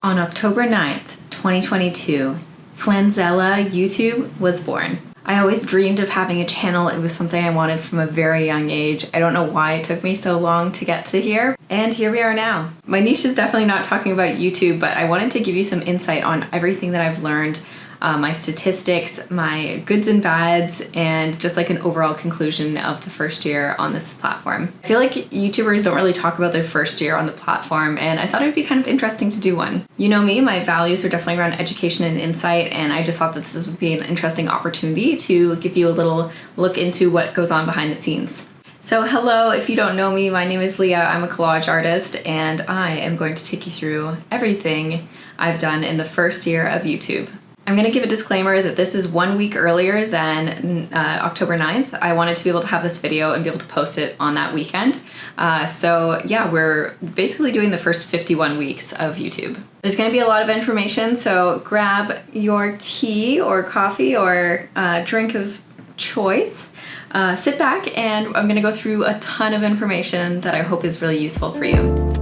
On October 9th, 2022, Flanzella YouTube was born. I always dreamed of having a channel. It was something I wanted from a very young age. I don't know why it took me so long to get to here, and here we are now. My niche is definitely not talking about YouTube, but I wanted to give you some insight on everything that I've learned, my statistics, my goods and bads, and just like an overall conclusion of the first year on this platform. I feel like YouTubers don't really talk about their first year on the platform, and I thought it would be kind of interesting to do one. You know me, my values are definitely around education and insight, and I just thought that this would be an interesting opportunity to give you a little look into what goes on behind the scenes. So hello, if you don't know me, my name is Leah. I'm a collage artist, and I am going to take you through everything I've done in the first year of YouTube. I'm going to give a disclaimer that this is 1 week earlier than October 9th. I wanted to be able to have this video and be able to post it on that weekend. So yeah, we're basically doing the first 51 weeks of YouTube. There's going to be a lot of information, so grab your tea or coffee or drink of choice. Sit back, and I'm going to go through a ton of information that I hope is really useful for you.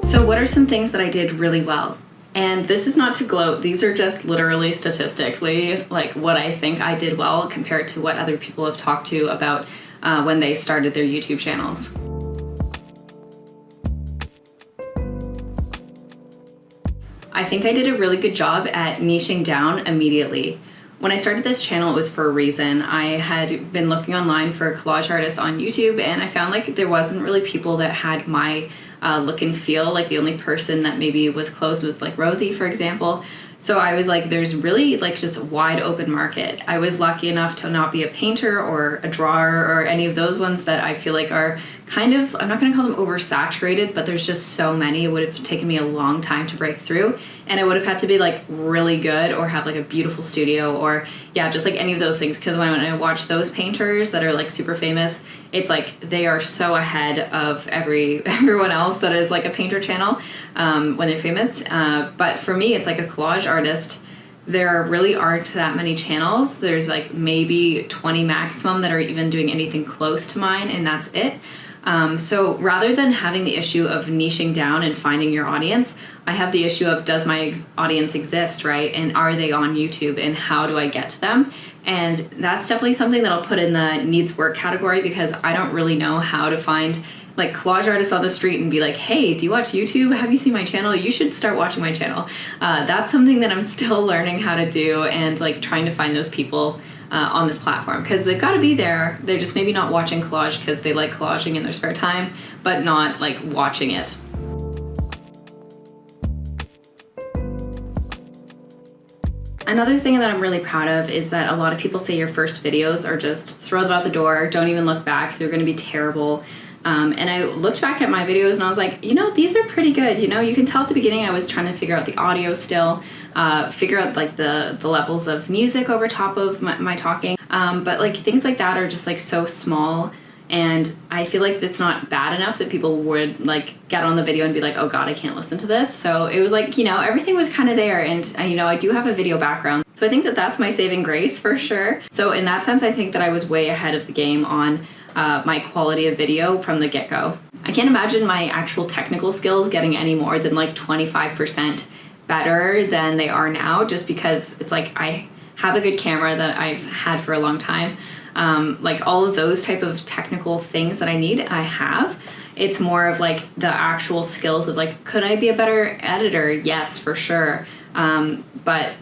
So what are some things that I did really well? And this is not to gloat, these are just literally statistically like what I think I did well compared to what other people have talked to about when they started their YouTube channels. I think I did a really good job at niching down immediately. When I started this channel, it was for a reason. I had been looking online for collage artists on YouTube, and I found like there wasn't really people that had my look and feel. Like the only person that maybe was close was like Rosie, for example. So I was like, there's really like just a wide open market. I was lucky enough to not be a painter or a drawer or any of those ones that I feel like are kind of, I'm not going to call them oversaturated, but there's just so many. It would have taken me a long time to break through, and it would have had to be like really good or have like a beautiful studio or yeah, just like any of those things. Because when I watch those painters that are like super famous, it's like they are so ahead of everyone else that is like a painter channel when they're famous. But for me, it's like a collage artist. There really aren't that many channels. There's like maybe 20 maximum that are even doing anything close to mine, and that's it. So rather than having the issue of niching down and finding your audience, I have the issue of, does my audience exist, right? And are they on YouTube, and how do I get to them? And that's definitely something that I'll put in the needs work category, because I don't really know how to find like collage artists on the street and be like, hey, do you watch YouTube? Have you seen my channel? You should start watching my channel. That's something that I'm still learning how to do, and like trying to find those people on this platform, because they've got to be there. They're just maybe not watching collage because they like collaging in their spare time, but not like watching it. Another thing that I'm really proud of is that a lot of people say your first videos are just throw them out the door, don't even look back, they're going to be terrible. And I looked back at my videos and I was like, you know, these are pretty good. You know, you can tell at the beginning I was trying to figure out the audio still, figure out like the levels of music over top of my talking. But like things like that are just like so small. And I feel like it's not bad enough that people would like get on the video and be like, oh God, I can't listen to this. So it was like, you know, everything was kind of there. And you know, I do have a video background. So I think that that's my saving grace for sure. So in that sense, I think that I was way ahead of the game on my quality of video from the get-go. I can't imagine my actual technical skills getting any more than like 25% better than they are now, just because it's like I have a good camera that I've had for a long time. Like all of those type of technical things that I need, I have. It's more of like the actual skills of like, could I be a better editor? Yes, for sure. But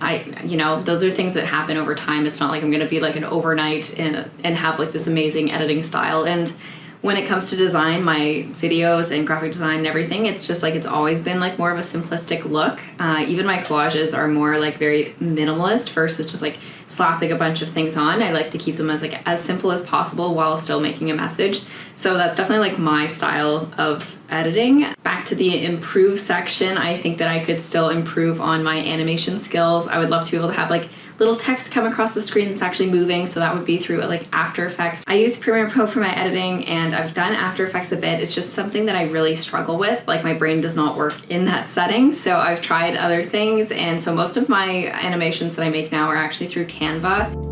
you know, those are things that happen over time. It's not like I'm going to be like an overnight and have like this amazing editing style. And when it comes to design, my videos and graphic design and everything, it's just like it's always been like more of a simplistic look. Even my collages are more like very minimalist versus just like slapping a bunch of things on. I like to keep them as simple as possible while still making a message. So that's definitely like my style of editing. Back to the improve section, I think that I could still improve on my animation skills. I would love to be able to have like little text come across the screen that's actually moving, so that would be through like After Effects. I use Premiere Pro for my editing, and I've done After Effects a bit. It's just something that I really struggle with. Like my brain does not work in that setting, so I've tried other things, and so most of my animations that I make now are actually through Canva.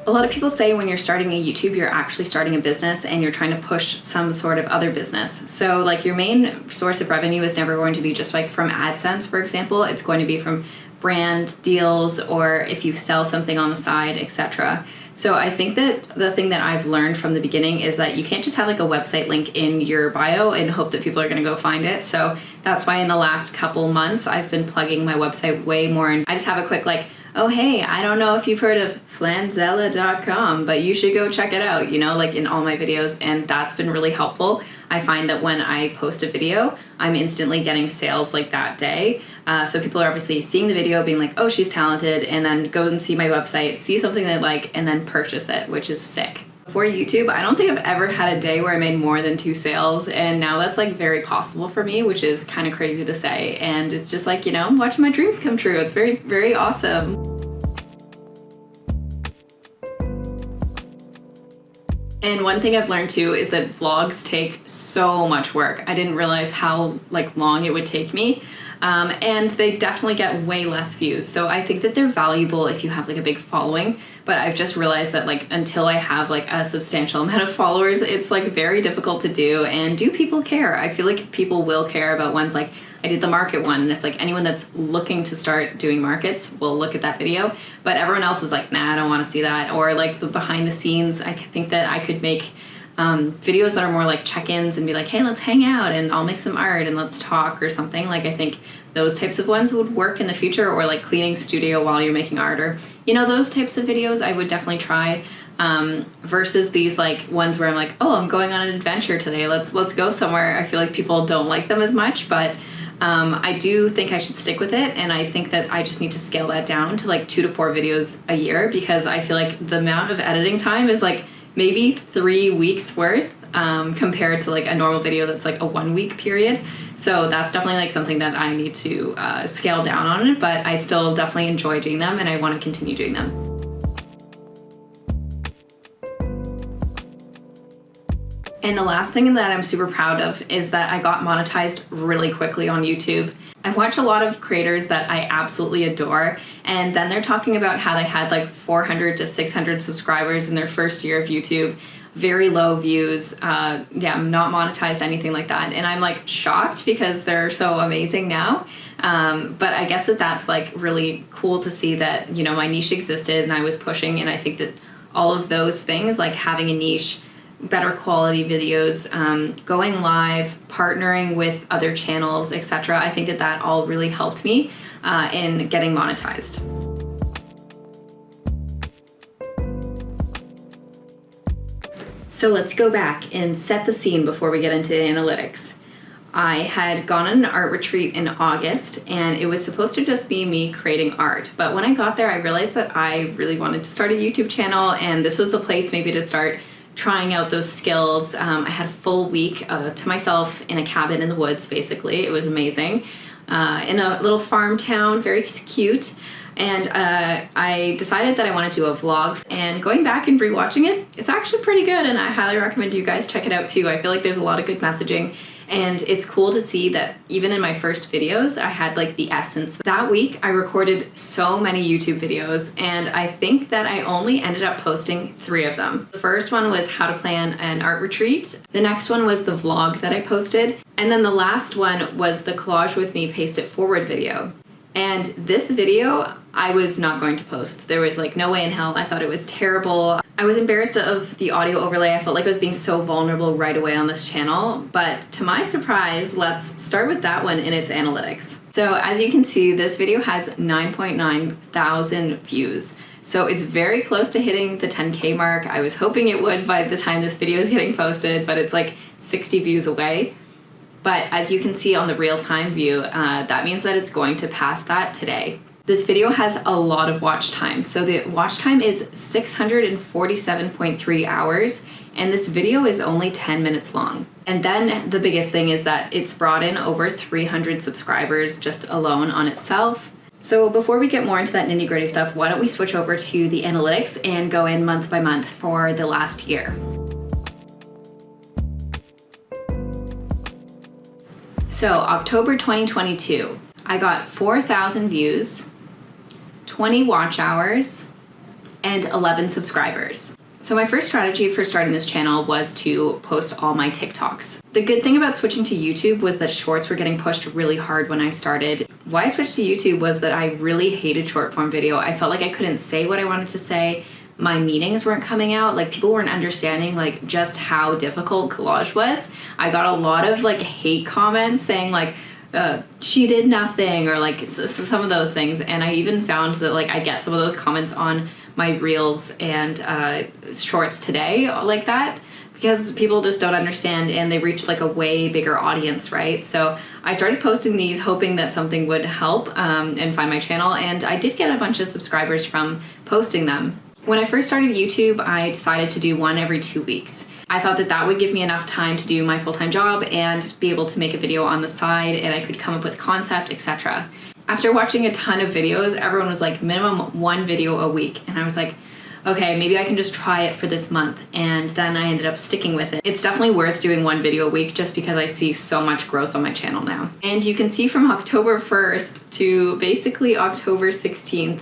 A lot of people say when you're starting a YouTube, you're actually starting a business and you're trying to push some sort of other business. So like your main source of revenue is never going to be just like from AdSense, for example. It's going to be from brand deals or if you sell something on the side, etc. So I think that the thing that I've learned from the beginning is that you can't just have like a website link in your bio and hope that people are going to go find it. So that's why in the last couple months, I've been plugging my website way more. And I just have a quick like, oh, hey, I don't know if you've heard of flanzella.com, but you should go check it out, you know, like in all my videos. And that's been really helpful. I find that when I post a video, I'm instantly getting sales like that day. So people are obviously seeing the video, being like, oh, she's talented, and then go and see my website, see something they like, and then purchase it, which is sick. For YouTube, I don't think I've ever had a day where I made more than 2 sales, and now that's like very possible for me, which is kind of crazy to say. And it's just like, you know, I'm watching my dreams come true. It's very, very awesome. And one thing I've learned too is that vlogs take so much work. I didn't realize how like long it would take me. And they definitely get way less views. So I think that they're valuable if you have like a big following, but I've just realized that like until I have like a substantial amount of followers, it's like very difficult to do. And do people care? I feel like people will care about ones like I did the market one, and it's like anyone that's looking to start doing markets will look at that video, but everyone else is like, nah, I don't want to see that. Or like the behind the scenes, I think that I could make videos that are more like check-ins and be like, hey, let's hang out and I'll make some art and let's talk or something. Like I think those types of ones would work in the future, or like cleaning studio while you're making art, or you know, those types of videos I would definitely try, versus these like ones where I'm like, oh, I'm going on an adventure today, let's go somewhere. I feel like people don't like them as much, but I do think I should stick with it, and I think that I just need to scale that down to like 2 to 4 videos a year, because I feel like the amount of editing time is like maybe 3 weeks worth compared to like a normal video that's like a 1 week period. So that's definitely like something that I need to scale down on it, but I still definitely enjoy doing them and I want to continue doing them. And the last thing that I'm super proud of is that I got monetized really quickly on YouTube. I watch a lot of creators that I absolutely adore, and then they're talking about how they had like 400 to 600 subscribers in their first year of YouTube, very low views, not monetized, anything like that. And I'm like shocked because they're so amazing now. But I guess that's like really cool to see that, you know, my niche existed and I was pushing, and I think that all of those things, like having a niche, better quality videos, going live, partnering with other channels, etc. I think that all really helped me in getting monetized. So let's go back and set the scene before we get into the analytics. I had gone on an art retreat in August, and it was supposed to just be me creating art. But when I got there, I realized that I really wanted to start a YouTube channel, and this was the place maybe to start trying out those skills. I had a full week to myself in a cabin in the woods, basically. It was amazing. In a little farm town, very cute. And I decided that I wanted to do a vlog, and going back and rewatching it, it's actually pretty good, and I highly recommend you guys check it out too. I feel like there's a lot of good messaging, and it's cool to see that even in my first videos, I had like the essence. That week, I recorded so many YouTube videos, and I think that I only ended up posting 3 of them. The first one was how to plan an art retreat. The next one was the vlog that I posted. And then the last one was the collage with me paste it forward video. And this video, I was not going to post. There was like no way in hell. I thought it was terrible. I was embarrassed of the audio overlay. I felt like I was being so vulnerable right away on this channel. But to my surprise, let's start with that one in its analytics. So as you can see, this video has 9.9 thousand views. So it's very close to hitting the 10K mark. I was hoping it would by the time this video is getting posted, but it's like 60 views away. But as you can see on the real-time view, that means that it's going to pass that today. This video has a lot of watch time. So the watch time is 647.3 hours, and this video is only 10 minutes long. And then the biggest thing is that it's brought in over 300 subscribers just alone on itself. So before we get more into that nitty-gritty stuff, why don't we switch over to the analytics and go in month by month for the last year. So October 2022, I got 4,000 views, 20 watch hours, and 11 subscribers. So my first strategy for starting this channel was to post all my TikToks. The good thing about switching to YouTube was that shorts were getting pushed really hard when I started. Why I switched to YouTube was that I really hated short form video. I felt like I couldn't say what I wanted to say. My meanings weren't coming out. Like, people weren't understanding like just how difficult collage was. I got a lot of like hate comments saying like, she did nothing, or like some of those things. And I even found that like I get some of those comments on my reels and shorts today like that, because people just don't understand and they reach like a way bigger audience, right? So I started posting these hoping that something would help and find my channel, and I did get a bunch of subscribers from posting them. When I first started YouTube, I decided to do one every 2 weeks. I thought that that would give me enough time to do my full-time job and be able to make a video on the side, and I could come up with concept, etc. After watching a ton of videos, everyone was like, minimum 1 video a week. And I was like, okay, maybe I can just try it for this month. And then I ended up sticking with it. It's definitely worth doing 1 video a week just because I see so much growth on my channel now. And you can see from October 1st to basically October 16th,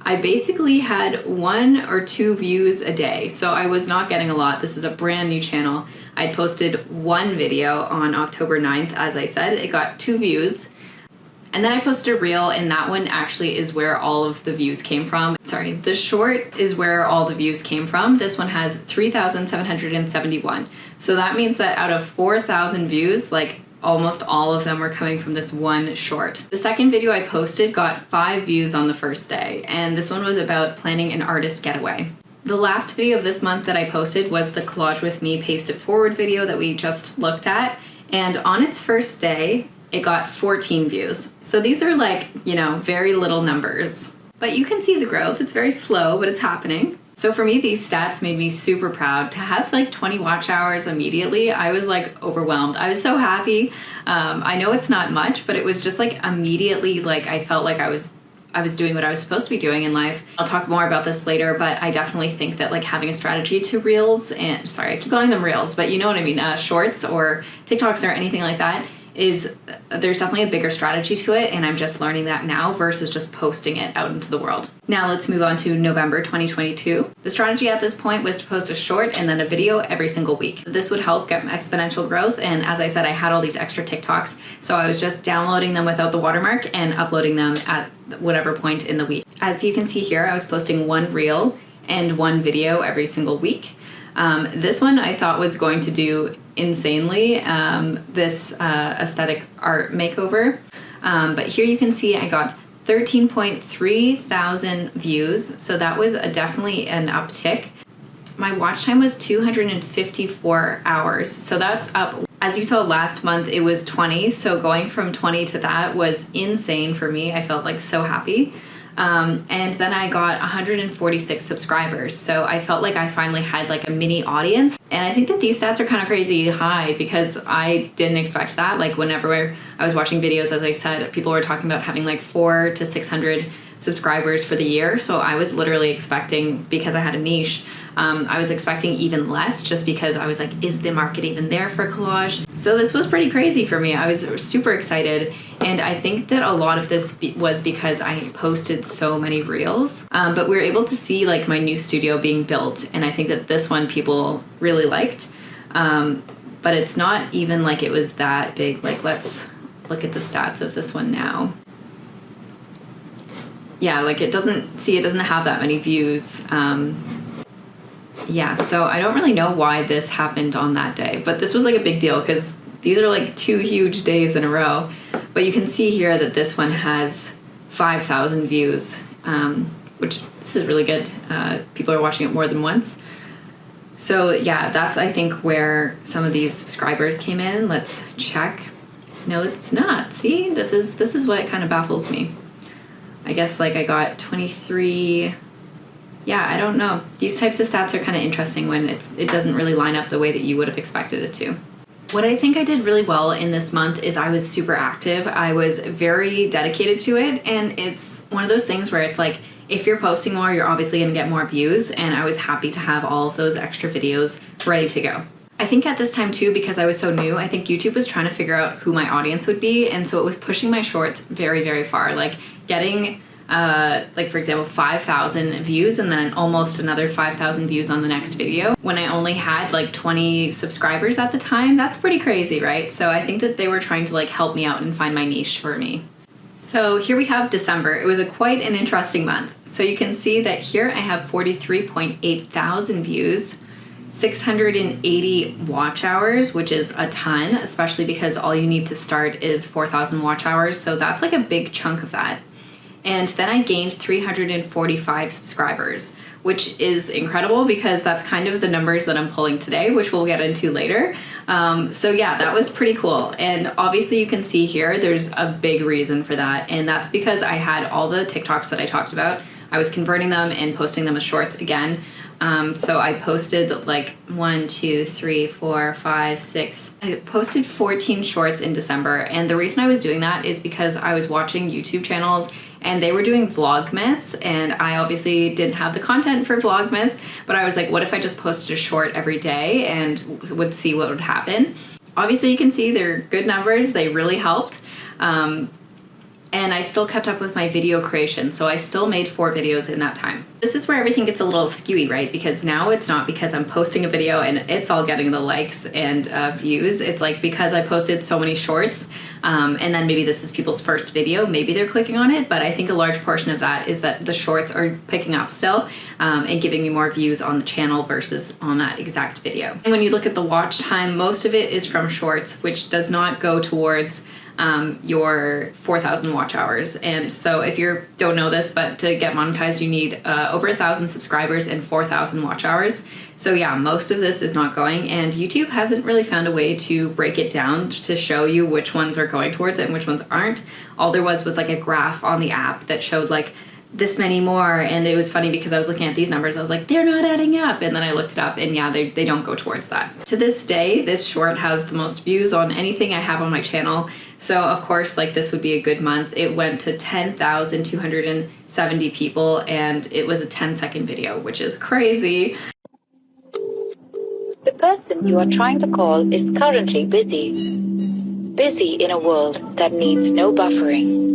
I basically had 1 or 2 views a day. So I was not getting a lot. This is a brand new channel. I posted 1 video on October 9th, as I said. It got 2 views. And then I posted a reel, and that one actually is where all of the views came from. Sorry, the short is where all the views came from. This one has 3,771. So that means that out of 4,000 views, like almost all of them were coming from this one short. The second video I posted got 5 views on the first day, and this one was about planning an artist getaway. The last video of this month that I posted was the collage with me paste it forward video that we just looked at, and on its first day, it got 14 views. So these are like, you know, very little numbers. But you can see the growth. It's very slow, but it's happening. So for me, these stats made me super proud. To have like 20 watch hours immediately, I was like overwhelmed. I was so happy. I know it's not much, but it was just like immediately, like I felt like I was doing what I was supposed to be doing in life. I'll talk more about this later, but I definitely think that like having a strategy to reels, and sorry, I keep calling them reels, but you know what I mean, shorts or TikToks or anything like that, is there's definitely a bigger strategy to it, and I'm just learning that now versus just posting it out into the world. Now let's move on to November 2022. The strategy at this point was to post a short and then a video every single week. This would help get exponential growth, and as I said, I had all these extra TikToks, so I was just downloading them without the watermark and uploading them at whatever point in the week. As you can see here, I was posting 1 reel and 1 video every single week. This one I thought was going to do insanely, this aesthetic art makeover. But here you can see I got 13.3 thousand views, so that was definitely an uptick. My watch time was 254 hours, so that's up. As you saw last month, it was 20, so going from 20 to that was insane for me. I felt like so happy. And then I got 146 subscribers. So I felt like I finally had like a mini audience. And I think that these stats are kind of crazy high because I didn't expect that. Like whenever I was watching videos, as I said, people were talking about having like 400 to 600 subscribers for the year. So I was literally expecting, because I had a niche, I was expecting even less, just because I was like, is the market even there for collage? So this was pretty crazy for me. I was super excited. And I think that a lot of this was because I posted so many reels, but we were able to see like my new studio being built. And I think that this one people really liked, but it's not even like it was that big. Like, let's look at the stats of this one now. Yeah, like it doesn't have that many views. Yeah, so I don't really know why this happened on that day, but this was like a big deal because these are like 2 huge days in a row. But you can see here that this one has 5,000 views, which this is really good. People are watching it more than once. So yeah, that's I think where some of these subscribers came in. Let's check. No, it's not. See, this is what kind of baffles me. I guess like I got 23. Yeah, I don't know. These types of stats are kind of interesting when it doesn't really line up the way that you would have expected it to. What I think I did really well in this month is I was super active. I was very dedicated to it, and it's one of those things where it's like, if you're posting more, you're obviously going to get more views, and I was happy to have all of those extra videos ready to go. I think at this time too, because I was so new, I think YouTube was trying to figure out who my audience would be, and so it was pushing my shorts very, very far. Like getting like for example 5,000 views and then almost another 5,000 views on the next video when I only had like 20 subscribers at the time. That's pretty crazy, right? So I think that they were trying to like help me out and find my niche for me. So here we have December. It was quite an interesting month. So you can see that here I have 43.8 thousand views, 680 watch hours, which is a ton, especially because all you need to start is 4,000 watch hours. So that's like a big chunk of that. And then I gained 345 subscribers, which is incredible because that's kind of the numbers that I'm pulling today, which we'll get into later. So yeah, that was pretty cool. And obviously you can see here, there's a big reason for that. And that's because I had all the TikToks that I talked about. I was converting them and posting them as shorts again. So I posted like 1, 2, 3, 4, 5, 6. I posted 14 shorts in December. And the reason I was doing that is because I was watching YouTube channels and they were doing Vlogmas, and I obviously didn't have the content for Vlogmas, but I was like, what if I just posted a short every day and would see what would happen? Obviously you can see they're good numbers, they really helped. And I still kept up with my video creation, so I still made 4 videos in that time. This is where everything gets a little skewy, right? Because now it's not because I'm posting a video and it's all getting the likes and views. It's like because I posted so many shorts, and then maybe this is people's first video, maybe they're clicking on it, but I think a large portion of that is that the shorts are picking up still and giving me more views on the channel versus on that exact video. And when you look at the watch time, most of it is from shorts, which does not go towards your 4,000 watch hours. And so if you don't know this, but to get monetized, you need over 1,000 subscribers and 4,000 watch hours. So yeah, most of this is not going, and YouTube hasn't really found a way to break it down to show you which ones are going towards it and which ones aren't. All there was like a graph on the app that showed like this many more, and it was funny because I was looking at these numbers, I was like, they're not adding up, and then I looked it up, and yeah, they don't go towards that. To this day, this short has the most views on anything I have on my channel, so of course, like, this would be a good month. It went to 10,270 people, and it was a 10-second video, which is crazy. The person you are trying to call is currently busy. Busy in a world that needs no buffering.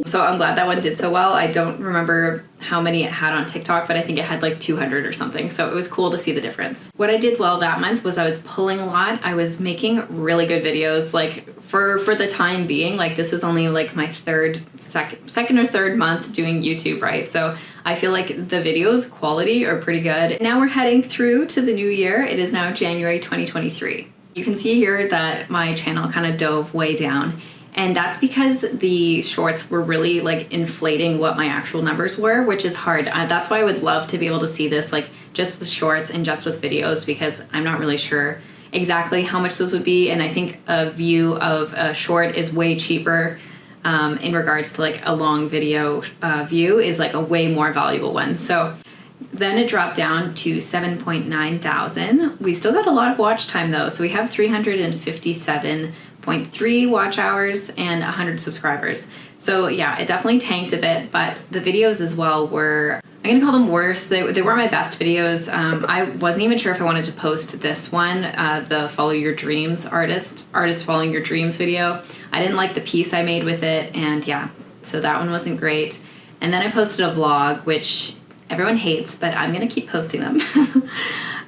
So I'm glad that one did so well. I don't remember how many it had on TikTok, but I think it had like 200 or something. So it was cool to see the difference. What I did well that month was I was pulling a lot. I was making really good videos. Like for the time being, like this was only like my second or third month doing YouTube, right? So I feel like the videos quality are pretty good. Now we're heading through to the new year. It is now January 2023. You can see here that my channel kind of dove way down. And that's because the shorts were really like inflating what my actual numbers were, which is hard. That's why I would love to be able to see this like just with shorts and just with videos, because I'm not really sure exactly how much those would be. And I think a view of a short is way cheaper in regards to like a long video view is like a way more valuable one. So then it dropped down to 7.9 thousand. We still got a lot of watch time though. So we have 357.3 watch hours and 100 subscribers. So yeah, it definitely tanked a bit, but the videos as well were, I'm gonna call them worse. They weren't my best videos. I wasn't even sure if I wanted to post this one, the Follow Your Dreams artist following your dreams video. I didn't like the piece I made with it, and yeah, so that one wasn't great. And then I posted a vlog, which everyone hates, but I'm gonna keep posting them.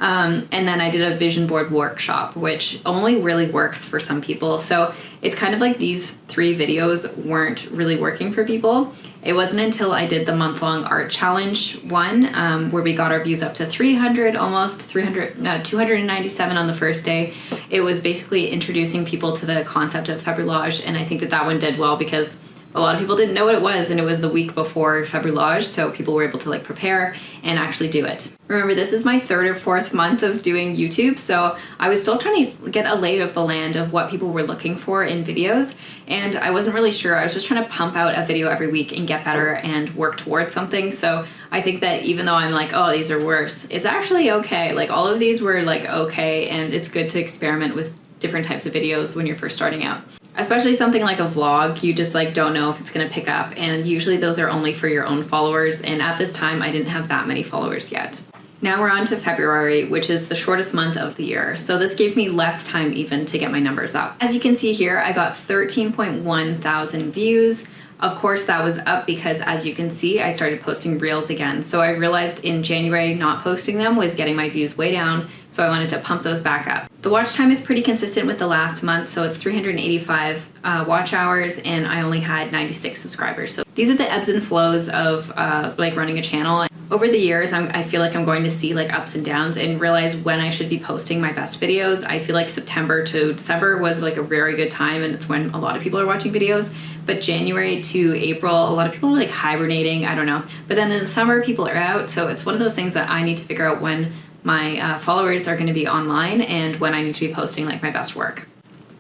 And then I did a vision board workshop, which only really works for some people. So it's kind of like these 3 videos weren't really working for people. It wasn't until I did the month-long art challenge one, where we got our views up to 297 on the first day. It was basically introducing people to the concept of Februage, and I think that one did well because a lot of people didn't know what it was, and it was the week before Februage, so people were able to like prepare and actually do it. Remember, this is my 3rd or 4th month of doing YouTube, so I was still trying to get a lay of the land of what people were looking for in videos, and I wasn't really sure. I was just trying to pump out a video every week and get better and work towards something. So I think that even though I'm like, oh, these are worse, it's actually okay. Like all of these were like okay, and it's good to experiment with different types of videos when you're first starting out. Especially something like a vlog, you just like don't know if it's gonna pick up, and usually those are only for your own followers, and at this time I didn't have that many followers yet. Now we're on to February, which is the shortest month of the year, so this gave me less time even to get my numbers up. As you can see here, I got 13.1 thousand views, Of course, that was up because, as you can see, I started posting reels again. So I realized in January not posting them was getting my views way down, so I wanted to pump those back up. The watch time is pretty consistent with the last month, so it's 385 watch hours, and I only had 96 subscribers. So these are the ebbs and flows of like running a channel. Over the years, I feel like I'm going to see like ups and downs and realize when I should be posting my best videos. I feel like September to December was like a very good time, and it's when a lot of people are watching videos. But January to April, a lot of people are like hibernating, I don't know. But then in the summer, people are out. So it's one of those things that I need to figure out when my followers are going to be online and when I need to be posting like my best work.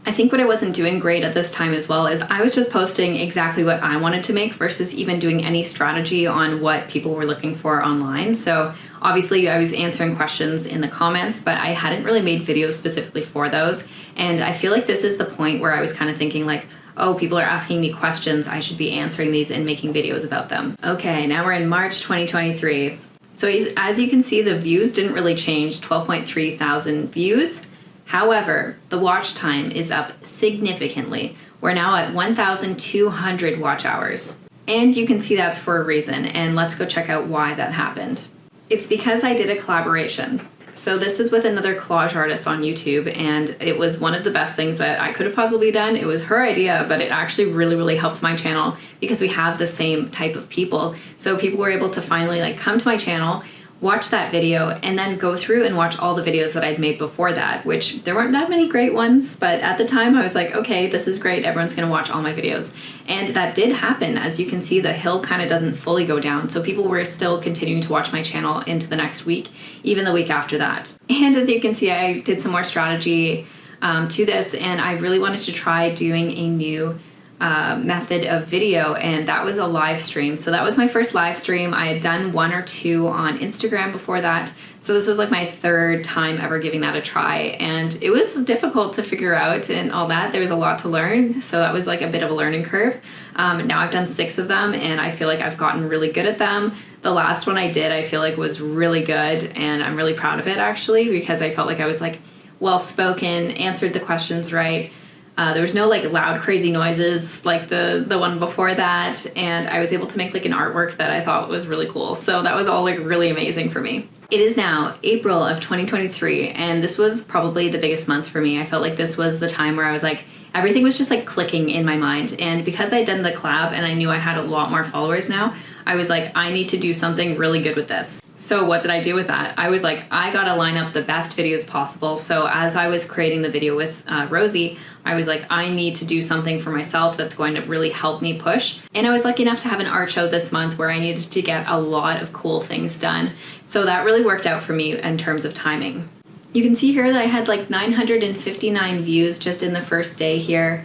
I think what I wasn't doing great at this time as well is I was just posting exactly what I wanted to make versus even doing any strategy on what people were looking for online. So obviously I was answering questions in the comments, but I hadn't really made videos specifically for those. And I feel like this is the point where I was kind of thinking like, oh, people are asking me questions, I should be answering these and making videos about them. Okay, now we're in March 2023. So as you can see, the views didn't really change, 12.3 thousand views. However, the watch time is up significantly. We're now at 1,200 watch hours. And you can see that's for a reason, and let's go check out why that happened. It's because I did a collaboration. So this is with another collage artist on YouTube, and it was one of the best things that I could have possibly done. It was her idea, but it actually really, really helped my channel because we have the same type of people. So people were able to finally like come to my channel, watch that video, and then go through and watch all the videos that I'd made before that, which there weren't that many great ones, but at the time I was like, okay, this is great, everyone's gonna watch all my videos. And that did happen. As you can see, the hill kind of doesn't fully go down, so people were still continuing to watch my channel into the next week, even the week after that. And as you can see, I did some more strategy to this, and I really wanted to try doing a new method of video, and that was a live stream. So that was my first live stream. I had done one or two on Instagram before that, so this was like my third time ever giving that a try, and it was difficult to figure out and all that. There was a lot to learn, so that was like a bit of a learning curve. Now I've done 6 of them, and I feel like I've gotten really good at them. The last one I did, I feel like was really good, and I'm really proud of it actually, because I felt like I was like well spoken, answered the questions right. There was no like loud crazy noises like the one before that, and I was able to make like an artwork that I thought was really cool. So that was all like really amazing for me. It is now April of 2023, and this was probably the biggest month for me. I felt like this was the time where I was like, everything was just like clicking in my mind. And because I'd done the collab and I knew I had a lot more followers now, I was like, I need to do something really good with this. So what did I do with that? I was like, I gotta line up the best videos possible. So as I was creating the video with Rosie, I was like, I need to do something for myself that's going to really help me push. And I was lucky enough to have an art show this month where I needed to get a lot of cool things done. So that really worked out for me in terms of timing. You can see here that I had like 959 views just in the first day here.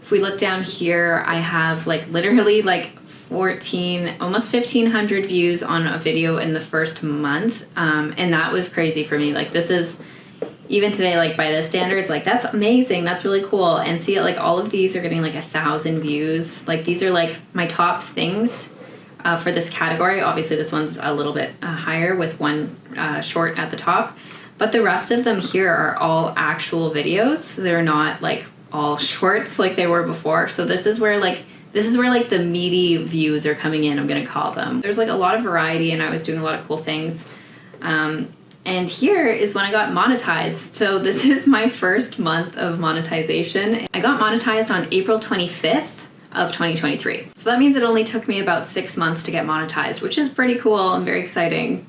If we look down here, I have like literally like almost 1,500 views on a video in the first month. And that was crazy for me. Like this is, even today, like by the standards, like that's amazing. That's really cool. And see, like all of these are getting like 1,000 views. Like these are like my top things for this category. Obviously this one's a little bit higher with one short at the top. But the rest of them here are all actual videos. They're not like all shorts like they were before. So this is where like the meaty views are coming in, I'm gonna call them. There's like a lot of variety, and I was doing a lot of cool things. And here is when I got monetized. So this is my first month of monetization. I got monetized on April 25th of 2023. So that means it only took me about 6 months to get monetized, which is pretty cool and very exciting.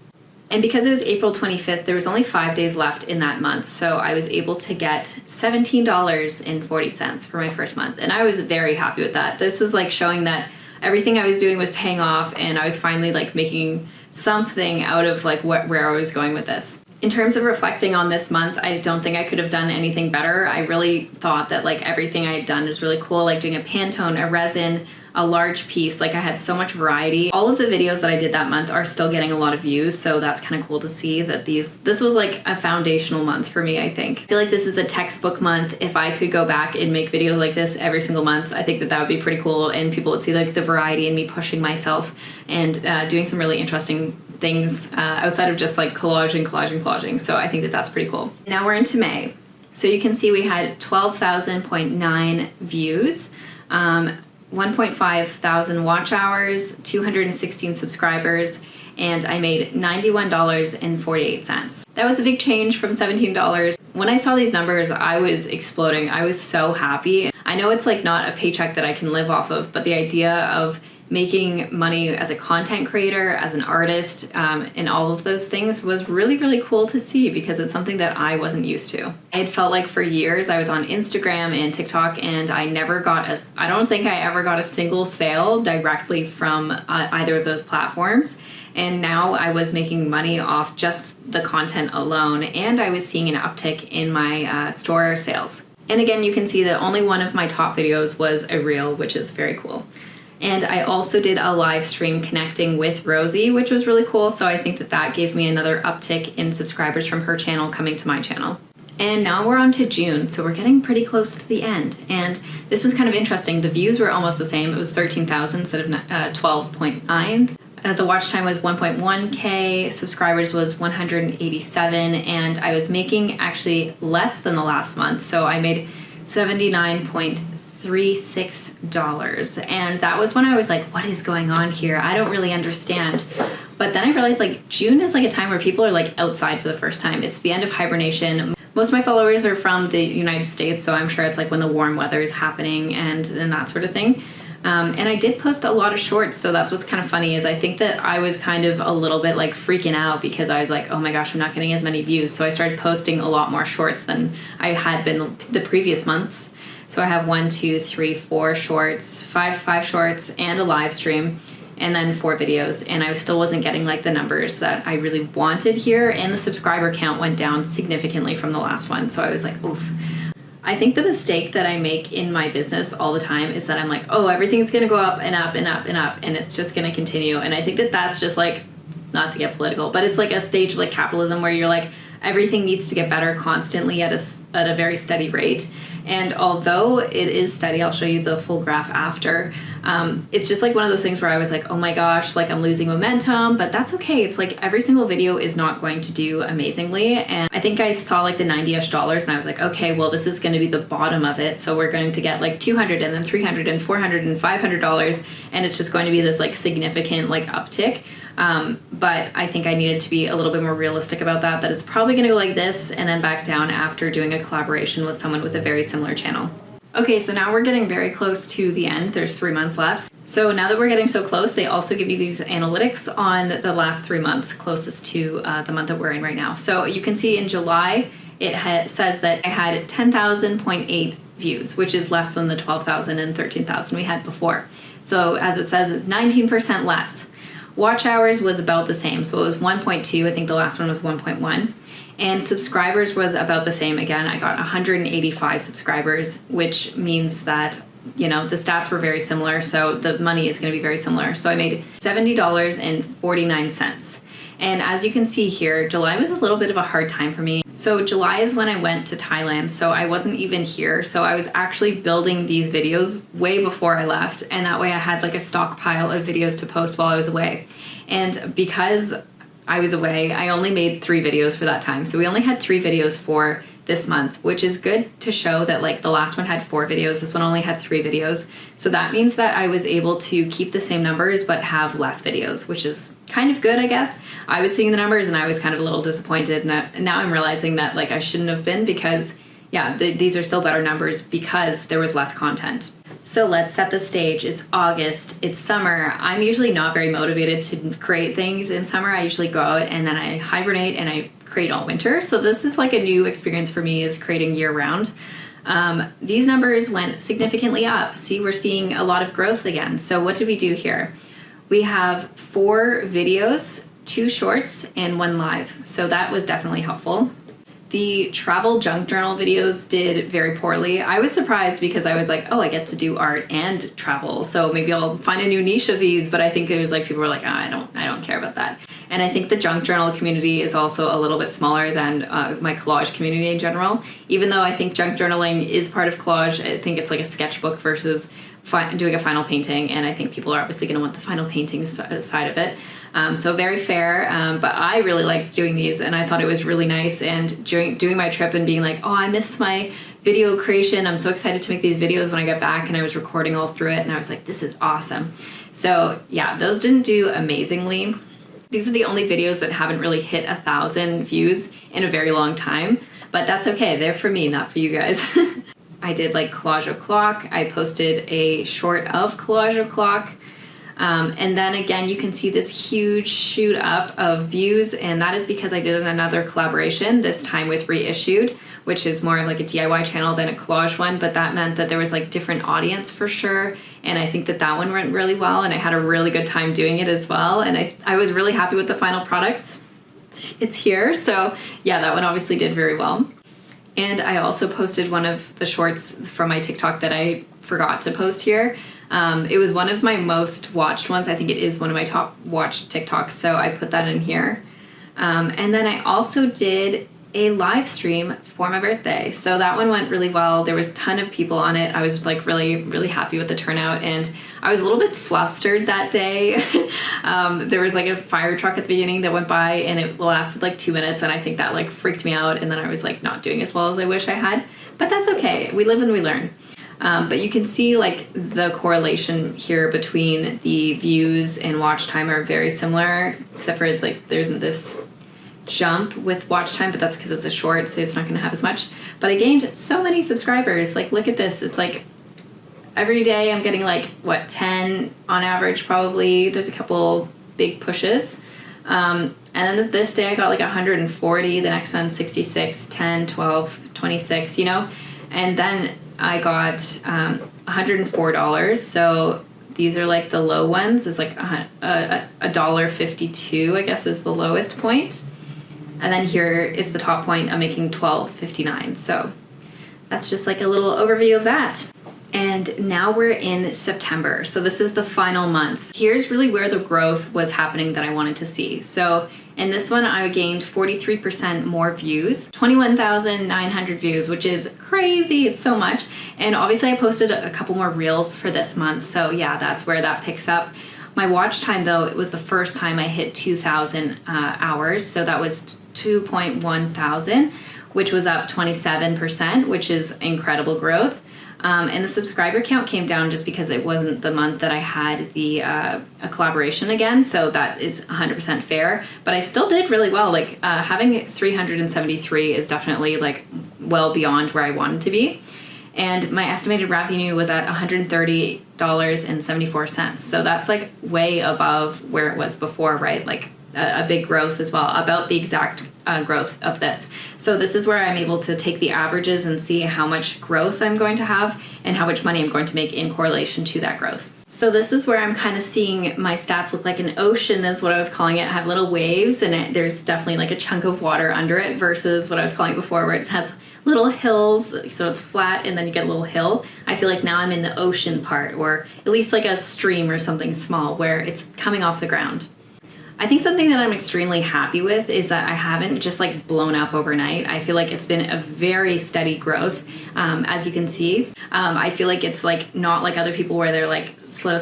And because it was April 25th, there was only 5 days left in that month. So I was able to get $17.40 for my first month. And I was very happy with that. This is like showing that everything I was doing was paying off, and I was finally like making something out of like where I was going with this. In terms of reflecting on this month, I don't think I could have done anything better. I really thought that like everything I had done was really cool, like doing a Pantone, a resin, a large piece. Like I had so much variety. All of the videos that I did that month are still getting a lot of views, so that's kind of cool to see that this was like a foundational month for me, I think. I feel like this is a textbook month. If I could go back and make videos like this every single month, I think that would be pretty cool, and people would see like the variety in me pushing myself and doing some really interesting things outside of just like collaging. So I think that that's pretty cool. Now we're into May. So you can see we had 12,000.9 views. 1.5 thousand watch hours, 216 subscribers, and I made $91.48. That was a big change from $17. When I saw these numbers, I was exploding. I was so happy. I know it's like not a paycheck that I can live off of, but the idea of making money as a content creator, as an artist, and all of those things was really, really cool to see because it's something that I wasn't used to. I had felt like for years I was on Instagram and TikTok and I don't think I ever got a single sale directly from either of those platforms. And now I was making money off just the content alone, and I was seeing an uptick in my store sales. And again, you can see that only one of my top videos was a reel, which is very cool. And I also did a live stream connecting with Rosie, which was really cool. So I think that gave me another uptick in subscribers from her channel coming to my channel. And now we're on to June, so we're getting pretty close to the end. And this was kind of interesting. The views were almost the same. It was 13,000 instead of 12.9. The watch time was 1.1K, subscribers was 187, and I was making actually less than the last month. So I made $79.36. And that was when I was like, what is going on here? I don't really understand. But then I realized like June is like a time where people are like outside for the first time. It's the end of hibernation. Most of my followers are from the United States, so I'm sure it's like when the warm weather is happening and that sort of thing. And I did post a lot of shorts, so that's what's kind of funny is I think that I was kind of a little bit like freaking out because I was like, oh my gosh, I'm not getting as many views. So I started posting a lot more shorts than I had been the previous months. So I have 4 shorts, five shorts, and a live stream, and then 4 videos. And I still wasn't getting like the numbers that I really wanted here. And the subscriber count went down significantly from the last one. So I was like, oof. I think the mistake that I make in my business all the time is that I'm like, oh, everything's going to go up and up and up and up, and it's just going to continue. And I think that that's just like, not to get political, but it's like a stage of like capitalism where you're like, everything needs to get better constantly at a very steady rate. And although it is steady, I'll show you the full graph after. It's just like one of those things where I was like, oh my gosh, like I'm losing momentum, but that's okay. It's like every single video is not going to do amazingly. And I think I saw like the $90-ish and I was like, okay, well, this is going to be the bottom of it. So we're going to get like $200 and then $300 and $400 and $500. And it's just going to be this like significant like uptick. But I think I needed to be a little bit more realistic about that it's probably going to go like this and then back down after doing a collaboration with someone with a very similar channel. Okay, so now we're getting very close to the end. There's 3 months left. So now that we're getting so close, they also give you these analytics on the last 3 months closest to the month that we're in right now. So you can see in July, it says that I had 10,000.8 views, which is less than the 12,000 and 13,000 we had before. So as it says, it's 19% less. Watch hours was about the same. So it was 1.2. I think the last one was 1.1. And subscribers was about the same. Again, I got 185 subscribers, which means that, you know, the stats were very similar. So the money is going to be very similar. So I made $70.49. And as you can see here, July was a little bit of a hard time for me. So July is when I went to Thailand, so I wasn't even here. So I was actually building these videos way before I left, and that way I had like a stockpile of videos to post while I was away. And because I was away, I only made 3 videos for that time. So we only had 3 videos for this month, which is good to show that like the last one had 4 videos, this one only had 3 videos. So that means that I was able to keep the same numbers but have less videos, which is kind of good, I guess. I was seeing the numbers and I was kind of a little disappointed, and now I'm realizing that like I shouldn't have been because yeah, these are still better numbers because there was less content. So let's set the stage. It's August, it's summer. I'm usually not very motivated to create things in summer. I usually go out and then I hibernate and I create all winter. So this is like a new experience for me, is creating year round. These numbers went significantly up. See, we're seeing a lot of growth again. So what did we do here? We have 4 videos, 2 shorts, and 1 live. So that was definitely helpful. The travel junk journal videos did very poorly. I was surprised because I was like, oh, I get to do art and travel, so maybe I'll find a new niche of these. But I think it was like people were like, I don't care about that. And I think the junk journal community is also a little bit smaller than my collage community in general. Even though I think junk journaling is part of collage, I think it's like a sketchbook versus doing a final painting, and I think people are obviously going to want the final painting side of it. So very fair, but I really liked doing these, and I thought it was really nice. And during doing my trip and being like, oh, I miss my video creation. I'm so excited to make these videos when I get back, and I was recording all through it and I was like, this is awesome. So yeah, those didn't do amazingly. These are the only videos that haven't really hit 1,000 views in a very long time, but that's okay. They're for me, not for you guys. I did like collage o'clock. I posted a short of collage o'clock. And then again, you can see this huge shoot up of views, and that is because I did another collaboration, this time with Reissued, which is more like a DIY channel than a collage one, but that meant that there was like different audience for sure, and I think that that one went really well, and I had a really good time doing it as well, and I was really happy with the final product. It's here, so yeah, that one obviously did very well. And I also posted one of the shorts from my TikTok that I forgot to post here. It was one of my most watched ones. I think it is one of my top watched TikToks, so I put that in here. And then I also did a live stream for my birthday. So that one went really well. There was a ton of people on it. I was like really, really happy with the turnout, and I was a little bit flustered that day. There was like a fire truck at the beginning that went by, and it lasted like 2 minutes, and I think that like freaked me out, and then I was like not doing as well as I wish I had. But that's okay. We live and we learn. But you can see like the correlation here between the views and watch time are very similar, except for like there isn't this jump with watch time, but that's because it's a short, so it's not going to have as much. But I gained so many subscribers. Like, look at this. It's like every day I'm getting like, what, 10 on average probably. There's a couple big pushes. And then this day I got like 140, the next one 66, 10, 12, 26, you know? And then I got $104. So these are like the low ones. It's like $1.52, I guess, is the lowest point. And then here is the top point. I'm making $12.59. So that's just like a little overview of that. And now we're in September. So this is the final month. Here's really where the growth was happening that I wanted to see. So in this one, I gained 43% more views, 21,900 views, which is crazy. It's so much. And obviously I posted a couple more reels for this month. So yeah, that's where that picks up. My watch time though, it was the first time I hit 2,000 hours. So that was 2.1 thousand, which was up 27%, which is incredible growth. And the subscriber count came down just because it wasn't the month that I had the a collaboration again, so that is 100% fair. But I still did really well. Like having 373 is definitely like well beyond where I wanted to be. And my estimated revenue was at $130.74. So that's like way above where it was before, right? Like a big growth as well, about the exact growth of this. So this is where I'm able to take the averages and see how much growth I'm going to have and how much money I'm going to make in correlation to that growth. So this is where I'm kind of seeing my stats look like an ocean is what I was calling it. I have little waves, and there's definitely like a chunk of water under it versus what I was calling it before, where it has little hills, so it's flat and then you get a little hill. I feel like now I'm in the ocean part, or at least like a stream or something small where it's coming off the ground. I think something that I'm extremely happy with is that I haven't just like blown up overnight. I feel like it's been a very steady growth, as you can see. I feel like it's like not like other people where they're like slow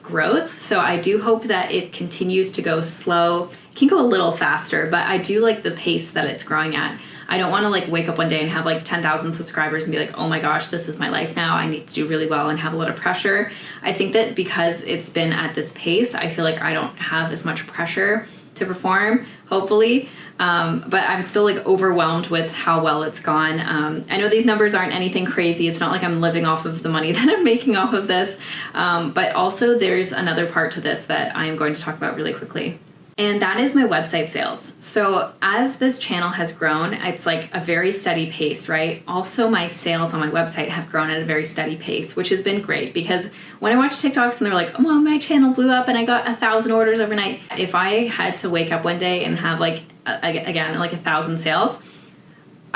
growth. So I do hope that it continues to go slow. It can go a little faster, but I do like the pace that it's growing at. I don't want to like wake up one day and have like 10,000 subscribers and be like, oh my gosh, this is my life now. I need to do really well and have a lot of pressure. I think that because it's been at this pace, I feel like I don't have as much pressure to perform, hopefully. But I'm still like overwhelmed with how well it's gone. I know these numbers aren't anything crazy. It's not like I'm living off of the money that I'm making off of this. But also there's another part to this that I'm going to talk about really quickly. And that is my website sales. So as this channel has grown, it's like a very steady pace, right? Also, my sales on my website have grown at a very steady pace, which has been great because when I watch TikToks and they're like, oh, my channel blew up and I got 1,000 orders overnight. If I had to wake up one day and have like, again, like 1,000 sales,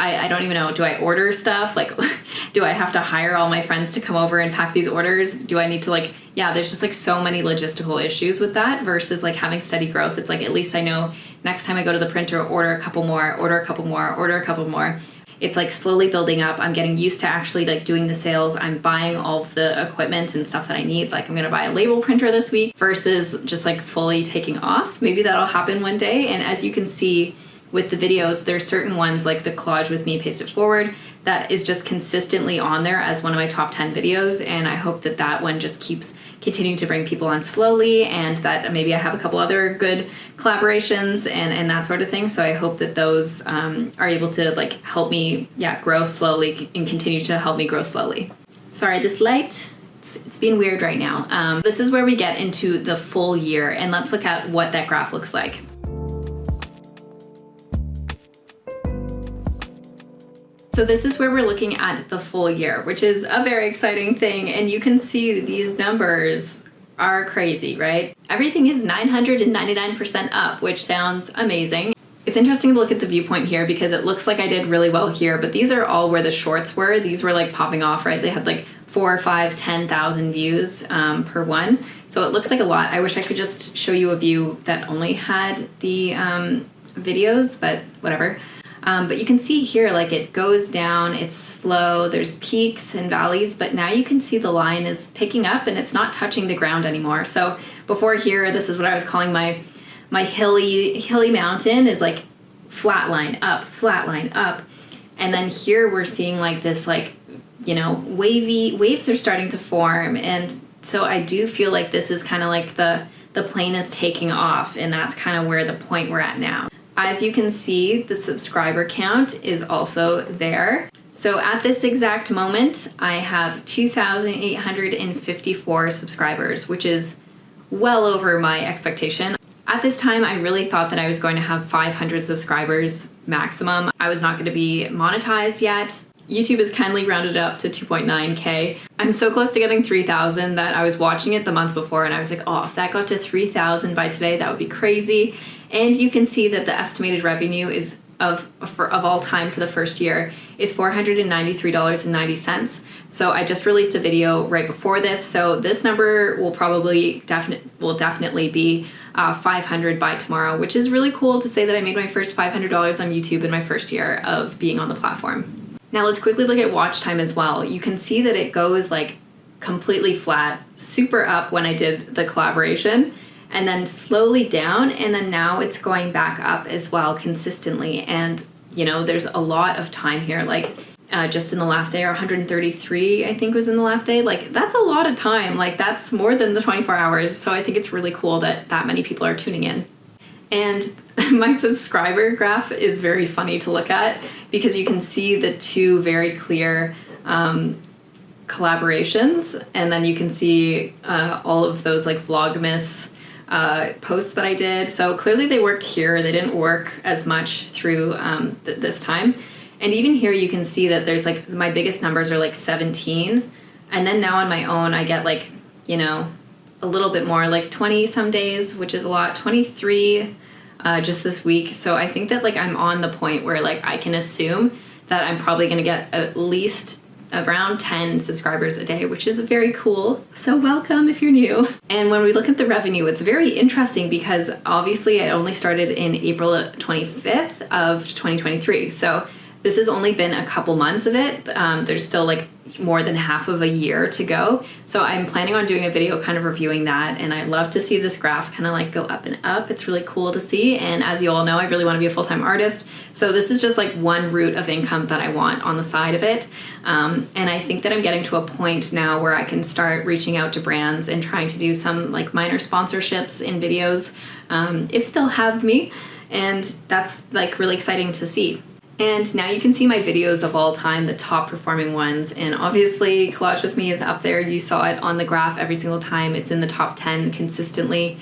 I don't even know. Do I order stuff? Like, do I have to hire all my friends to come over and pack these orders? Do I need to like, yeah, there's just like so many logistical issues with that versus like having steady growth. It's like, at least I know next time I go to the printer, order a couple more, order a couple more, order a couple more. It's like slowly building up. I'm getting used to actually like doing the sales. I'm buying all of the equipment and stuff that I need. Like I'm going to buy a label printer this week versus just like fully taking off. Maybe that'll happen one day. And as you can see, with the videos, there's certain ones like the collage with me pasted forward that is just consistently on there as one of my top 10 videos, and I hope that that one just keeps continuing to bring people on slowly, and that maybe I have a couple other good collaborations and that sort of thing. So I hope that those are able to like help me grow slowly and continue to help me grow slowly. Sorry, this light, it's being weird right now. This is where we get into the full year, and let's look at what that graph looks like. So this is where we're looking at the full year, which is a very exciting thing. And you can see these numbers are crazy, right? Everything is 999% up, which sounds amazing. It's interesting to look at the viewpoint here because it looks like I did really well here, but these are all where the shorts were. These were like popping off, right? They had like 4, 5, 10,000 views per one. So it looks like a lot. I wish I could just show you a view that only had the videos, but whatever. But you can see here, like it goes down, it's slow, there's peaks and valleys, but now you can see the line is picking up and it's not touching the ground anymore. So before here, this is what I was calling my hilly mountain, is like flat line up. And then here we're seeing like this, like, you know, waves are starting to form. And so I do feel like this is kind of like the plane is taking off, and that's kind of where the point we're at now. As you can see, the subscriber count is also there. So at this exact moment, I have 2,854 subscribers, which is well over my expectation. At this time, I really thought that I was going to have 500 subscribers maximum. I was not going to be monetized yet. YouTube has kindly rounded up to 2.9K. I'm so close to getting 3,000 that I was watching it the month before and I was like, oh, if that got to 3,000 by today, that would be crazy. And you can see that the estimated revenue is of all time for the first year is $493.90. So I just released a video right before this. So this number will definitely be 500 by tomorrow, which is really cool to say that I made my first $500 on YouTube in my first year of being on the platform. Now let's quickly look at watch time as well. You can see that it goes like completely flat, super up when I did the collaboration, and then slowly down, and then now it's going back up as well consistently. And you know, there's a lot of time here, like just in the last day, or 133 I think was in the last day. Like that's a lot of time, like that's more than the 24 hours. So I think it's really cool that that many people are tuning in. And my subscriber graph is very funny to look at because you can see the two very clear collaborations, and then you can see all of those like Vlogmas posts that I did. So clearly they worked here. They didn't work as much through this time. And even here you can see that there's like my biggest numbers are like 17. And then now on my own I get like, you know, a little bit more, like 20 some days, which is a lot, 23 just this week. So I think that like I'm on the point where like I can assume that I'm probably going to get at least around 10 subscribers a day, which is very cool. So welcome if you're new. And when we look at the revenue, it's very interesting because obviously I only started in April 25th of 2023. So this has only been a couple months of it. There's still like more than half of a year to go. So I'm planning on doing a video kind of reviewing that. And I love to see this graph kind of like go up and up. It's really cool to see. And as you all know, I really want to be a full-time artist. So this is just like one route of income that I want on the side of it. And I think that I'm getting to a point now where I can start reaching out to brands and trying to do some like minor sponsorships in videos if they'll have me. And that's like really exciting to see. And now you can see my videos of all time, the top performing ones. And obviously Collage with Me is up there. You saw it on the graph every single time. It's in the top 10 consistently.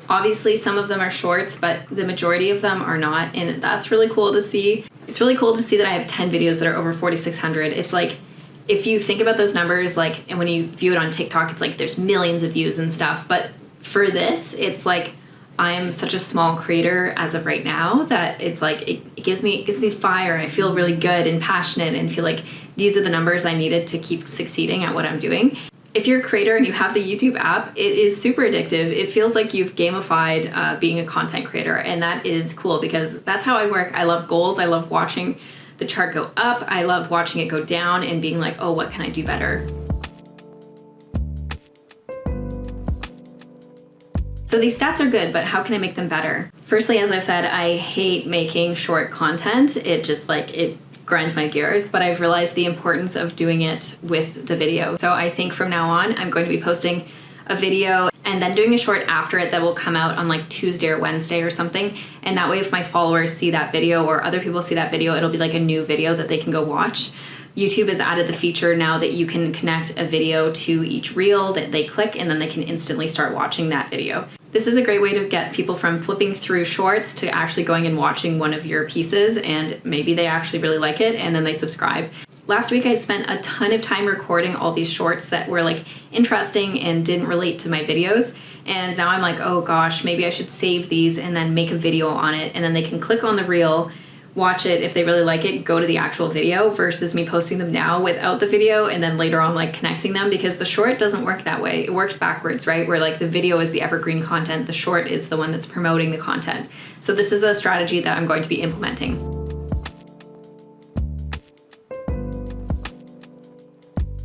Obviously some of them are shorts, but the majority of them are not. And that's really cool to see. It's really cool to see that I have 10 videos that are over 4,600. It's like, if you think about those numbers, like, and when you view it on TikTok, it's like there's millions of views and stuff. But for this, it's like, I am such a small creator as of right now that it's like it gives me fire. I feel really good and passionate and feel like these are the numbers I needed to keep succeeding at what I'm doing. If you're a creator and you have the YouTube app, it is super addictive. It feels like you've gamified being a content creator, and that is cool because that's how I work. I love goals. I love watching the chart go up. I love watching it go down and being like, oh, what can I do better? So these stats are good, but how can I make them better? Firstly, as I've said, I hate making short content. It just like, it grinds my gears, but I've realized the importance of doing it with the video. So I think from now on, I'm going to be posting a video and then doing a short after it that will come out on like Tuesday or Wednesday or something. And that way, if my followers see that video or other people see that video, it'll be like a new video that they can go watch. YouTube has added the feature now that you can connect a video to each reel that they click, and then they can instantly start watching that video. This is a great way to get people from flipping through shorts to actually going and watching one of your pieces, and maybe they actually really like it and then they subscribe. Last week I spent a ton of time recording all these shorts that were like interesting and didn't relate to my videos. And now I'm like, oh gosh, maybe I should save these and then make a video on it. And then they can click on the reel, watch it. If they really like it, go to the actual video, versus me posting them now without the video and then later on like connecting them, because the short doesn't work that way. It works backwards, right? Where like the video is the evergreen content, the short is the one that's promoting the content. So this is a strategy that I'm going to be implementing.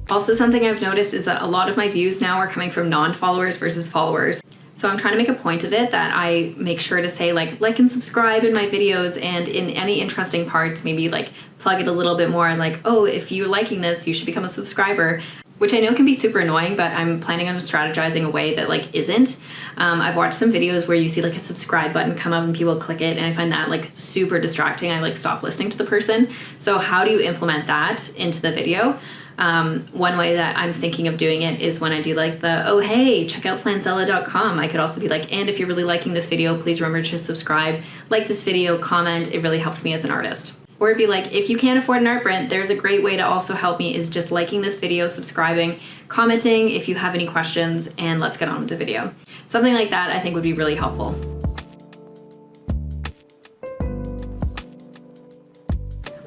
Also, something I've noticed is that a lot of my views now are coming from non-followers versus followers. So I'm trying to make a point of it that I make sure to say like and subscribe in my videos, and in any interesting parts, maybe like plug it a little bit more, like, oh, if you're liking this, you should become a subscriber, which I know can be super annoying, but I'm planning on strategizing a way that like isn't. I've watched some videos where you see like a subscribe button come up and people click it, and I find that like super distracting. I like stop listening to the person. So how do you implement that into the video? One way that I'm thinking of doing it is when I do like the, oh, hey, check out flanzella.com. I could also be like, and if you're really liking this video, please remember to subscribe, like this video, comment. It really helps me as an artist. Or it'd be like, if you can't afford an art print, there's a great way to also help me is just liking this video, subscribing, commenting if you have any questions, and let's get on with the video. Something like that I think would be really helpful.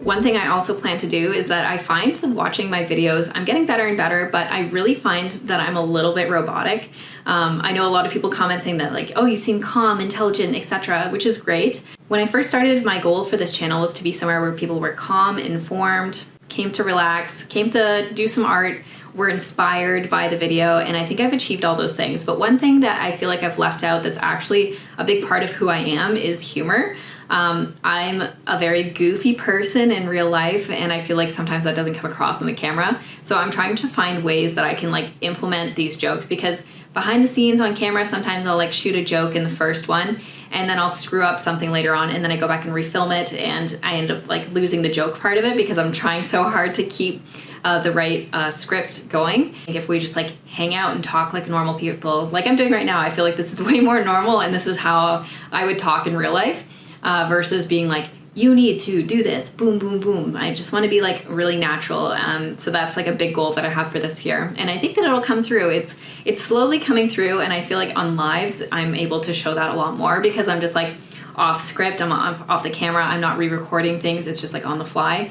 One thing I also plan to do is that I find that watching my videos, I'm getting better and better, but I really find that I'm a little bit robotic. I know a lot of people comment saying that like, oh, you seem calm, intelligent, etc., which is great. When I first started, my goal for this channel was to be somewhere where people were calm, informed, came to relax, came to do some art, were inspired by the video, and I think I've achieved all those things. But one thing that I feel like I've left out that's actually a big part of who I am is humor. I'm a very goofy person in real life, and I feel like sometimes that doesn't come across on the camera. So I'm trying to find ways that I can like implement these jokes, because behind the scenes on camera, sometimes I'll like shoot a joke in the first one, and then I'll screw up something later on, and then I go back and refilm it, and I end up like losing the joke part of it because I'm trying so hard to keep the right script going. If we just like hang out and talk like normal people, like I'm doing right now, I feel like this is way more normal, and this is how I would talk in real life. Versus being like, you need to do this, boom, boom, boom. I just want to be like really natural. So that's like a big goal that I have for this year. And I think that it'll come through. It's slowly coming through, and I feel like on lives, I'm able to show that a lot more because I'm just like off script, I'm off the camera, I'm not re-recording things, it's just like on the fly.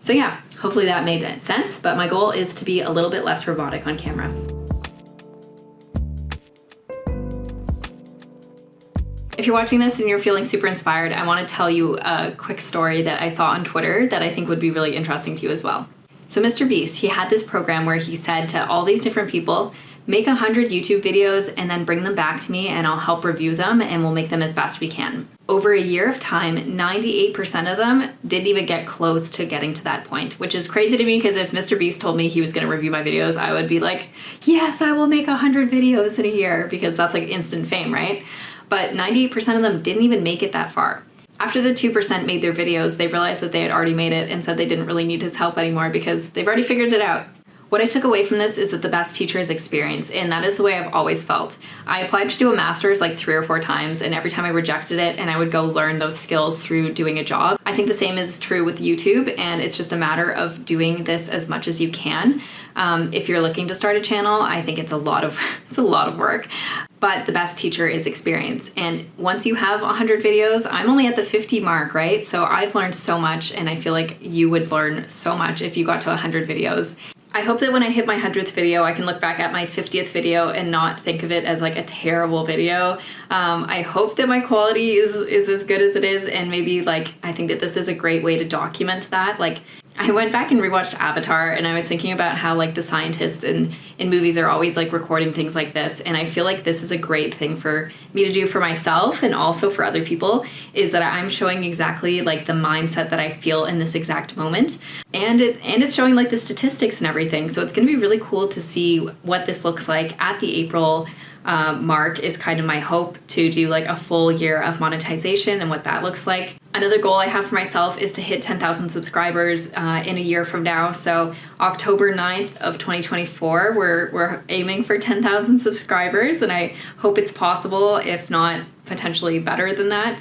So yeah, hopefully that made sense, but my goal is to be a little bit less robotic on camera. If you're watching this and you're feeling super inspired, I want to tell you a quick story that I saw on Twitter that I think would be really interesting to you as well. So Mr. Beast, he had this program where he said to all these different people, make 100 YouTube videos and then bring them back to me and I'll help review them and we'll make them as best we can. Over a year of time, 98% of them didn't even get close to getting to that point, which is crazy to me because if Mr. Beast told me he was going to review my videos, I would be like, yes, I will make 100 videos in a year, because that's like instant fame, right? But 98% of them didn't even make it that far. After the 2% made their videos, they realized that they had already made it and said they didn't really need his help anymore because they've already figured it out. What I took away from this is that the best teacher is experience, and that is the way I've always felt. I applied to do a master's like 3 or 4 times, and every time I rejected it, and I would go learn those skills through doing a job. I think the same is true with YouTube, and it's just a matter of doing this as much as you can. If you're looking to start a channel, I think it's a lot of work. But the best teacher is experience. And once you have 100 videos, I'm only at the 50 mark, right? So I've learned so much, and I feel like you would learn so much if you got to 100 videos. I hope that when I hit my 100th video, I can look back at my 50th video and not think of it as like a terrible video. I hope that my quality is as good as it is, and maybe like I think that this is a great way to document that. Like I went back and rewatched Avatar, and I was thinking about how like the scientists in movies are always like recording things like this, and I feel like this is a great thing for me to do for myself and also for other people, is that I'm showing exactly like the mindset that I feel in this exact moment, and it's showing like the statistics and everything. So it's going to be really cool to see what this looks like at the April mark. Is kind of my hope to do like a full year of monetization and what that looks like. Another goal I have for myself is to hit 10,000 subscribers in a year from now. So October 9th of 2024, we're aiming for 10,000 subscribers, and I hope it's possible, if not potentially better than that.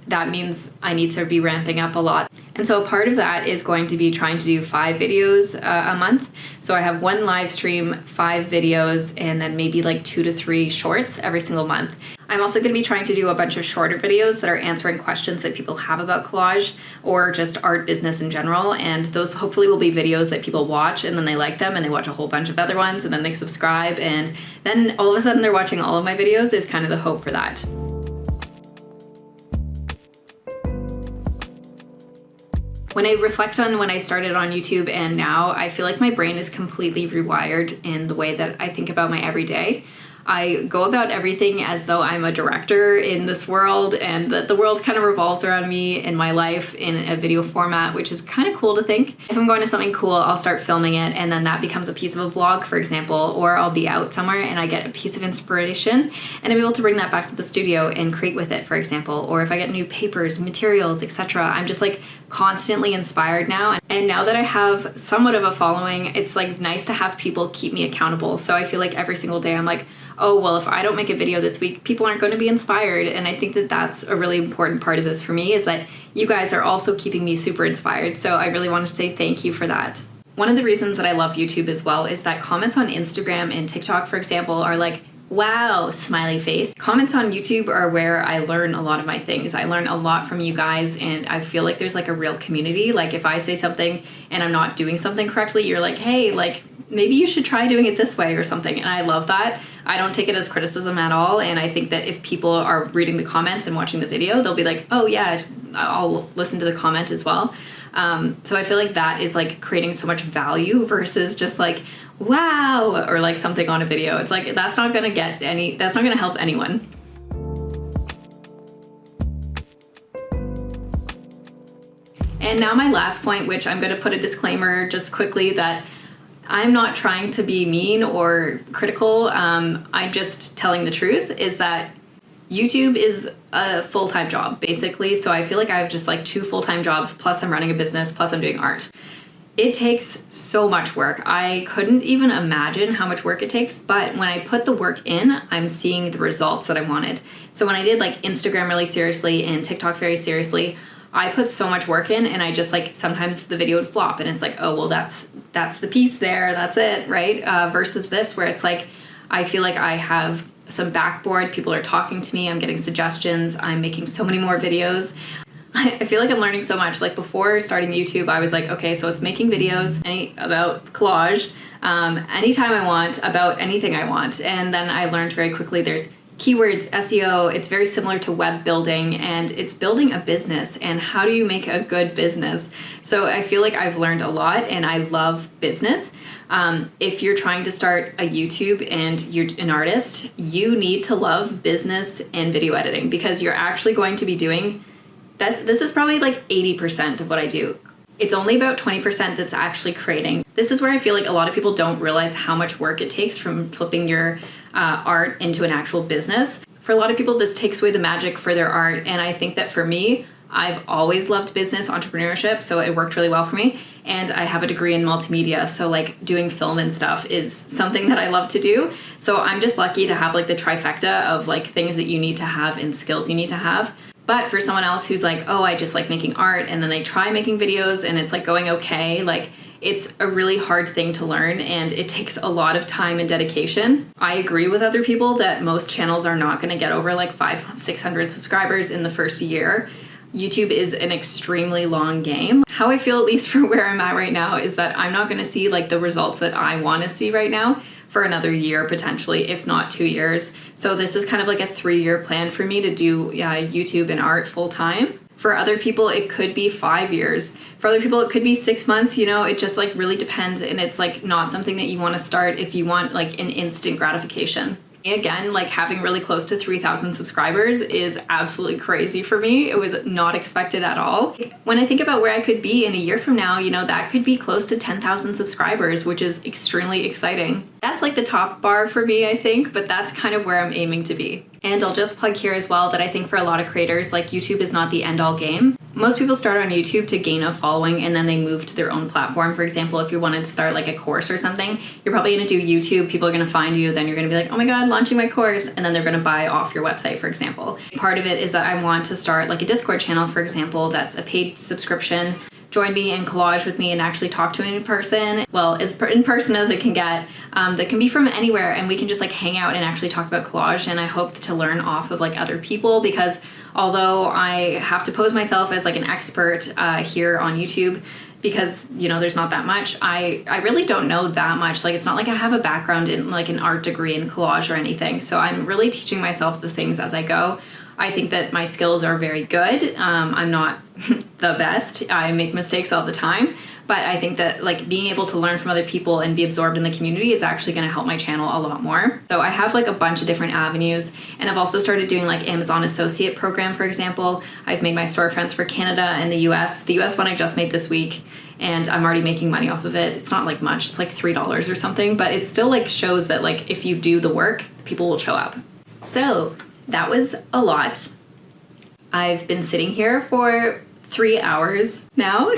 That means I need to be ramping up a lot. And so a part of that is going to be trying to do 5 videos a month. So I have 1 live stream, 5 videos, and then maybe like 2 to 3 shorts every single month. I'm also going to be trying to do a bunch of shorter videos that are answering questions that people have about collage or just art business in general. And those hopefully will be videos that people watch, and then they like them and they watch a whole bunch of other ones, and then they subscribe, and then all of a sudden they're watching all of my videos. Is kind of the hope for that. When I reflect on when I started on YouTube and now, I feel like my brain is completely rewired in the way that I think about my everyday. I go about everything as though I'm a director in this world, and that the world kind of revolves around me and my life in a video format, which is kind of cool to think. If I'm going to something cool, I'll start filming it, and then that becomes a piece of a vlog, for example, or I'll be out somewhere and I get a piece of inspiration and I'm able to bring that back to the studio and create with it, for example. Or if I get new papers, materials, etc. I'm just like constantly inspired now. And now that I have somewhat of a following, it's like nice to have people keep me accountable. So I feel like every single day I'm like, oh, well, if I don't make a video this week, people aren't going to be inspired. And I think that that's a really important part of this for me, is that you guys are also keeping me super inspired. So I really want to say thank you for that. One of the reasons that I love YouTube as well is that comments on Instagram and TikTok, for example, are like, wow, smiley face. Comments on YouTube are where I learn a lot of my things. I learn a lot from you guys, and I feel like there's like a real community. Like if I say something and I'm not doing something correctly, you're like, hey, like maybe you should try doing it this way or something. And I love that. I don't take it as criticism at all. And I think that if people are reading the comments and watching the video, they'll be like, oh yeah, I'll listen to the comment as well. So I feel like that is like creating so much value versus just like, wow, or like something on a video. It's like, that's not going to help anyone. And now my last point, which I'm going to put a disclaimer just quickly that I'm not trying to be mean or critical. I'm just telling the truth, is that YouTube is a full-time job, basically. So I feel like I have just like 2 full-time jobs, plus I'm running a business, plus I'm doing art. It takes so much work. I couldn't even imagine how much work it takes, but when I put the work in, I'm seeing the results that I wanted. So when I did like Instagram really seriously and TikTok very seriously, I put so much work in, and I just like, sometimes the video would flop and it's like, oh, well, that's the piece there, that's it, right? Versus this, where it's like, I feel like I have some backboard, people are talking to me, I'm getting suggestions, I'm making so many more videos. I feel like I'm learning so much. Like before starting YouTube, I was like, okay, so it's making videos about collage anytime I want, about anything I want. And then I learned very quickly there's keywords, SEO, it's very similar to web building, and it's building a business, and how do you make a good business? So I feel like I've learned a lot, and I love business. If you're trying to start a YouTube and you're an artist, you need to love business and video editing, because you're actually going to be doing this is probably like 80% of what I do. It's only about 20% that's actually creating. This is where I feel like a lot of people don't realize how much work it takes from flipping your art into an actual business. For a lot of people, this takes away the magic for their art. And I think that for me, I've always loved business, entrepreneurship, so it worked really well for me. And I have a degree in multimedia, so like doing film and stuff is something that I love to do. So I'm just lucky to have like the trifecta of like things that you need to have and skills you need to have. But for someone else who's like, oh, I just like making art, and then they try making videos and it's like going okay, like it's a really hard thing to learn, and it takes a lot of time and dedication. I agree with other people that most channels are not going to get over like 500-600 subscribers in the first year. YouTube is an extremely long game. How I feel, at least for where I'm at right now, is that I'm not going to see like the results that I want to see right now for another year, potentially, if not 2 years. So this is kind of like a 3-year plan for me to do YouTube and art full time. For other people, it could be 5 years. For other people, it could be 6 months, you know, it just like really depends. And it's like not something that you want to start if you want like an instant gratification. Again, like having really close to 3,000 subscribers is absolutely crazy for me. It was not expected at all. When I think about where I could be in a year from now, you know, that could be close to 10,000 subscribers, which is extremely exciting. That's like the top bar for me, I think, but that's kind of where I'm aiming to be. And I'll just plug here as well that I think for a lot of creators, like YouTube is not the end all game. Most people start on YouTube to gain a following and then they move to their own platform. For example, if you wanted to start like a course or something, you're probably going to do YouTube. People are going to find you. Then you're going to be like, oh my God, launching my course. And then they're going to buy off your website, for example. Part of it is that I want to start like a Discord channel, for example, that's a paid subscription. Join me and collage with me and actually talk to me in person. Well, as in person as it can get. That can be from anywhere, and we can just like hang out and actually talk about collage. And I hope to learn off of like other people, because although I have to pose myself as like an expert here on YouTube, because you know there's not that much, I really don't know that much. Like it's not like I have a background in like an art degree in collage or anything. So I'm really teaching myself the things as I go. I think that my skills are very good. I'm not the best. I make mistakes all the time. But I think that like being able to learn from other people and be absorbed in the community is actually going to help my channel a lot more. So I have like a bunch of different avenues, and I've also started doing like Amazon Associate Program, for example. I've made my storefronts for Canada and the US. The US one I just made this week, and I'm already making money off of it. It's not like much. It's like $3 or something, but it still like shows that like if you do the work, people will show up. So that was a lot. I've been sitting here for 3 hours now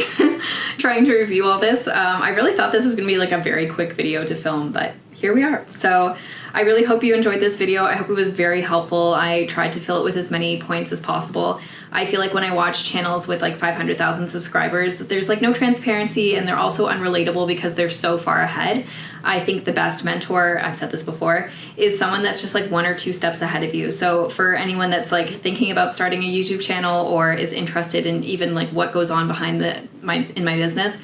trying to review all this. I really thought this was gonna be like a very quick video to film, but here we are. So I really hope you enjoyed this video. I hope it was very helpful. I tried to fill it with as many points as possible. I feel like when I watch channels with like 500,000 subscribers, there's like no transparency, and they're also unrelatable because they're so far ahead. I think the best mentor, I've said this before, is someone that's just like 1 or 2 steps ahead of you. So for anyone that's like thinking about starting a YouTube channel or is interested in even like what goes on behind my business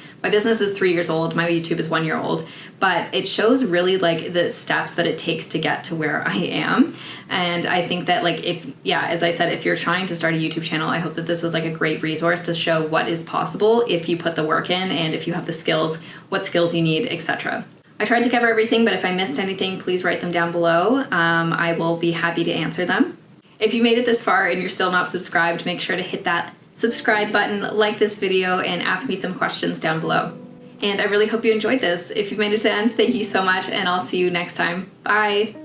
is 3 years old, my YouTube is 1 year old, but it shows really like the steps that it takes to get to where I am. And I think that like as I said, if you're trying to start a YouTube channel, I hope that this was like a great resource to show what is possible if you put the work in and if you have the skills, what skills you need, etc. I tried to cover everything, but if I missed anything, please write them down below. I will be happy to answer them. If you made it this far and you're still not subscribed, make sure to hit that subscribe button, like this video, and ask me some questions down below. And I really hope you enjoyed this. If you've made it to the end, thank you so much, and I'll see you next time. Bye!